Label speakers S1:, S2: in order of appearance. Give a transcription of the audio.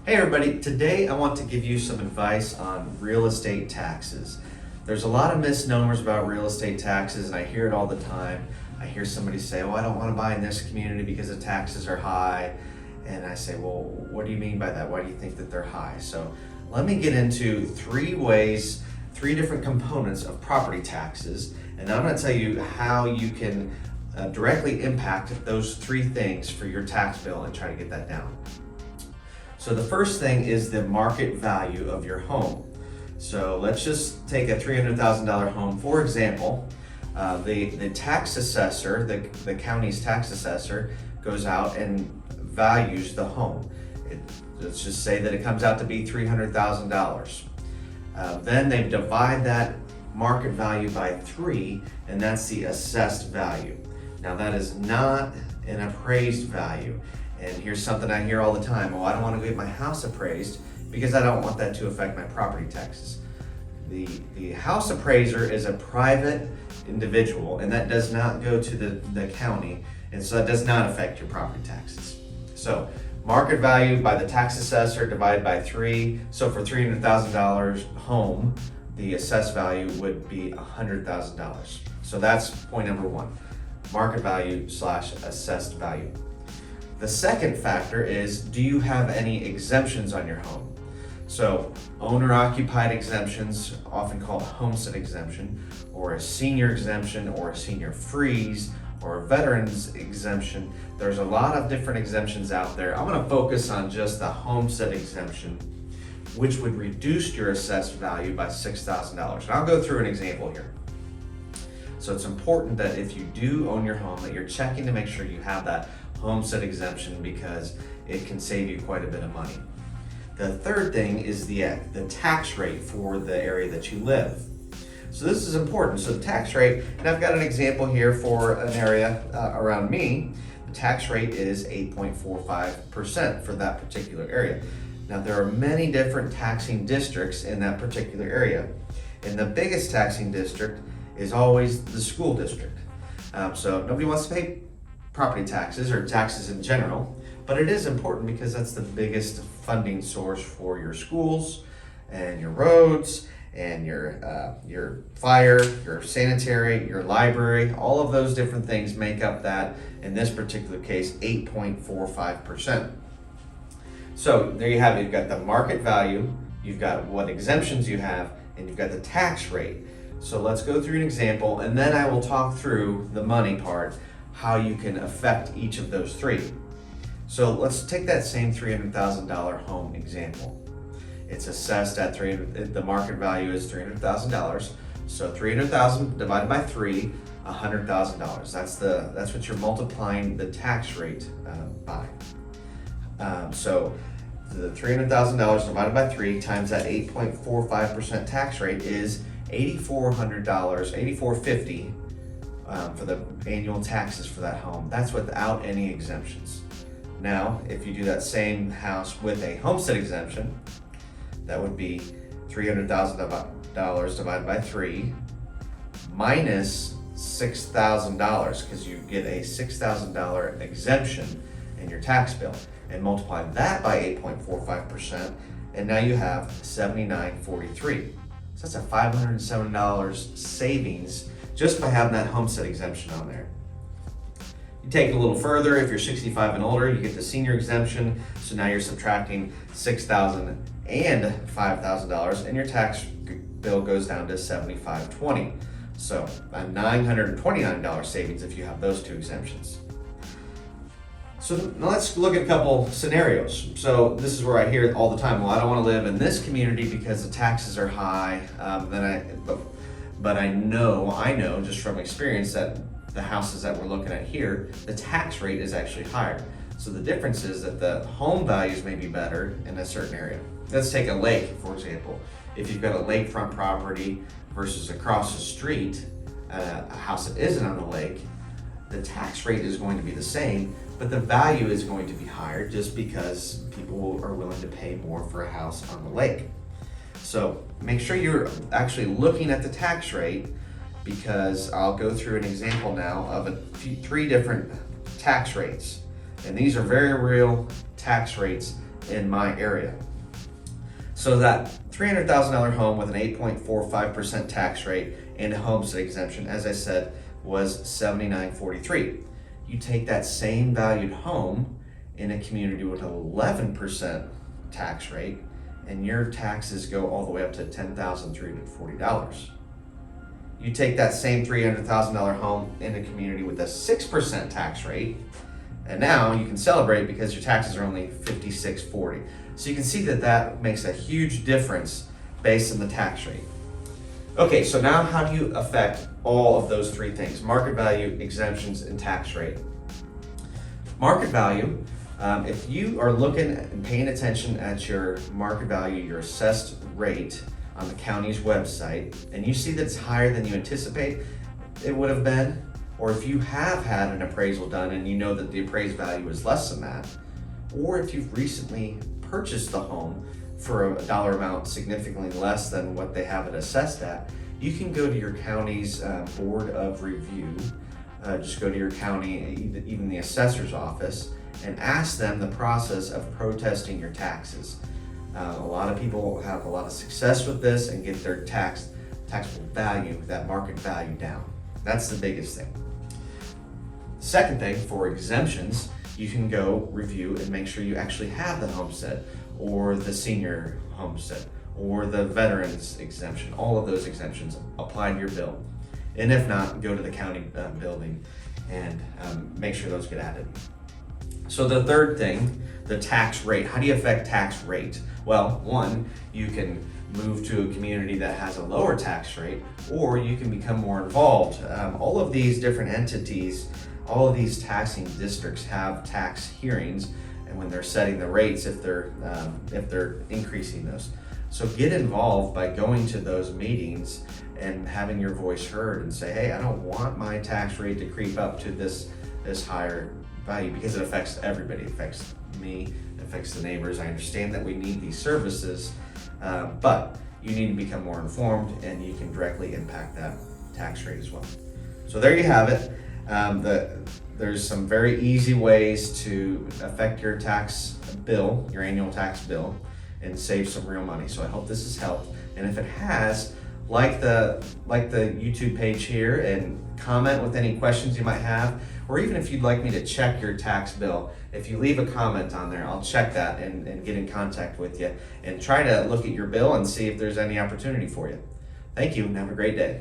S1: Hey everybody, today I want to give you some advice on real estate taxes. There's a lot of misnomers about real estate taxes and I hear it all the time. I hear somebody say, oh, I don't want to buy in this community because the taxes are high. And I say, well, what do you mean by that? Why do you think that they're high? So let me get into three different components of property taxes. And I'm going to tell you how you can directly impact those three things for your tax bill and try to get that down. So the first thing is the market value of your home. So let's just take a $300,000 home. For example, the tax assessor, the county's tax assessor, goes out and values the home. Let's just say that it comes out to be $300,000. Then they divide that market value by 3, and that's the assessed value. Now that is not an appraised value. And here's something I hear all the time. Oh, I don't want to get my house appraised because I don't want that to affect my property taxes. The house appraiser is a private individual, and that does not go to the county, and so that does not affect your property taxes. So market value by the tax assessor divided by 3. So for $300,000 home, the assessed value would be $100,000. So that's point number 1, market value / assessed value. The second factor is, do you have any exemptions on your home? So owner-occupied exemptions, often called homestead exemption, or a senior exemption, or a senior freeze, or a veterans exemption. There's a lot of different exemptions out there. I'm going to focus on just the homestead exemption, which would reduce your assessed value by $6,000. And I'll go through an example here. So it's important that if you do own your home, that you're checking to make sure you have that homestead exemption, because it can save you quite a bit of money. The third thing is the tax rate for the area that you live. So this is important. So the tax rate, and I've got an example here for an area around me. The tax rate is 8.45% for that particular area. Now there are many different taxing districts in that particular area, and the biggest taxing district is always the school district. So nobody wants to pay property taxes or taxes in general, but it is important because that's the biggest funding source for your schools and your roads and your fire, your sanitary, your library. All of those different things make up that, in this particular case, 8.45%. So there you have it. You've got the market value, you've got what exemptions you have, and you've got the tax rate. So let's go through an example, and then I will talk through the money part, how you can affect each of those three. So let's take that same $300,000 home example. It's assessed at the market value is $300,000. So $300,000 divided by 3, $100,000. That's what you're multiplying the tax rate by. So the $300,000 divided by 3 times that 8.45% tax rate is $8,400, $8,450 for the annual taxes for that home. That's without any exemptions. Now, if you do that same house with a homestead exemption, that would be $300,000 divided by 3 minus $6,000, because you get a $6,000 exemption in your tax bill, and multiply that by 8.45%, and now you have $7,943. So that's a $507 savings just by having that homestead exemption on there. You take it a little further, if you're 65 and older, you get the senior exemption, so now you're subtracting $6,000 and $5,000, and your tax bill goes down to $7,520. So a $929 savings if you have those two exemptions. So now let's look at a couple scenarios. So this is where I hear it all the time. Well, I don't want to live in this community because the taxes are high. But I know just from experience that the houses that we're looking at here, the tax rate is actually higher. So the difference is that the home values may be better in a certain area. Let's take a lake, for example. If you've got a lakefront property versus across the street, a house that isn't on the lake, the tax rate is going to be the same, but the value is going to be higher just because people are willing to pay more for a house on the lake. So make sure you're actually looking at the tax rate, because I'll go through an example now of three different tax rates. And these are very real tax rates in my area. So that $300,000 home with an 8.45% tax rate and a homestead exemption, as I said, was $79.43. You take that same valued home in a community with an 11% tax rate, and your taxes go all the way up to $10,340. You take that same $300,000 home in a community with a 6% tax rate, and now you can celebrate because your taxes are only $56.40. So you can see that that makes a huge difference based on the tax rate. Okay, so now how do you affect all of those three things? Market value, exemptions, and tax rate. Market value, if you are looking and paying attention at your market value, your assessed rate on the county's website, and you see that it's higher than you anticipate it would have been, or if you have had an appraisal done and you know that the appraised value is less than that, or if you've recently purchased the home for a dollar amount significantly less than what they have it assessed at, you can go to your county's board of review. Just go to your county, even the assessor's office, and ask them the process of protesting your taxes. A lot of people have a lot of success with this and get their taxable value, that market value down. That's the biggest thing. Second thing, for exemptions, you can go review and make sure you actually have the homestead or the senior homestead or the veterans exemption. All of those exemptions apply to your bill. And if not, go to the county building and make sure those get added. So the third thing, the tax rate. How do you affect tax rate? Well, one, you can move to a community that has a lower tax rate, or you can become more involved. All of these different entities, all of these taxing districts have tax hearings, and when they're setting the rates, if they're increasing those. So get involved by going to those meetings and having your voice heard and say, hey, I don't want my tax rate to creep up to this higher value, because it affects everybody. It affects me, it affects the neighbors. I understand that we need these services, but you need to become more informed, and you can directly impact that tax rate as well. So there you have it. There's some very easy ways to affect your tax bill, your annual tax bill, and save some real money. So I hope this has helped. And if it has, like the YouTube page here and comment with any questions you might have, or even if you'd like me to check your tax bill, if you leave a comment on there, I'll check that and get in contact with you and try to look at your bill and see if there's any opportunity for you. Thank you and have a great day.